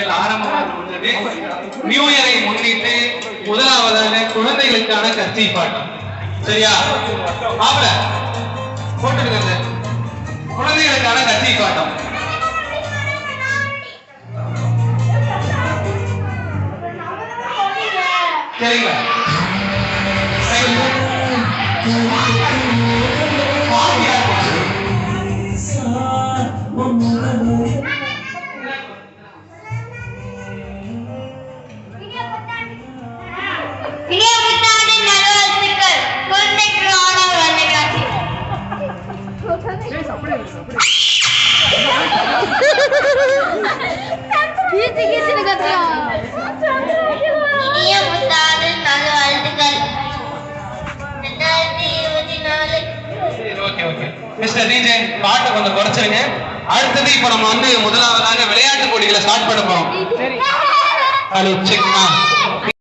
போட்டிகள் ஆரம்பமாக உள்ளது. நியூ இயரை முன்னிட்டு முதலாவதாக குழந்தைகளுக்கான கர்ச்சீஃபாட்டம். சரியா? ஆப்ல போட்டுருங்க. குழந்தைகளுக்கான கர்ச்சீஃபாட்டம். சரிங்களா? மிஸ்டர் டிஜே பாட்டை கொஞ்சம் குறைச்சிருங்க. அடுத்தது இப்ப நம்ம வந்து முதலாவதாக விளையாட்டு போட்டிகளை ஸ்டார்ட் பண்ண போறோம். Hello check.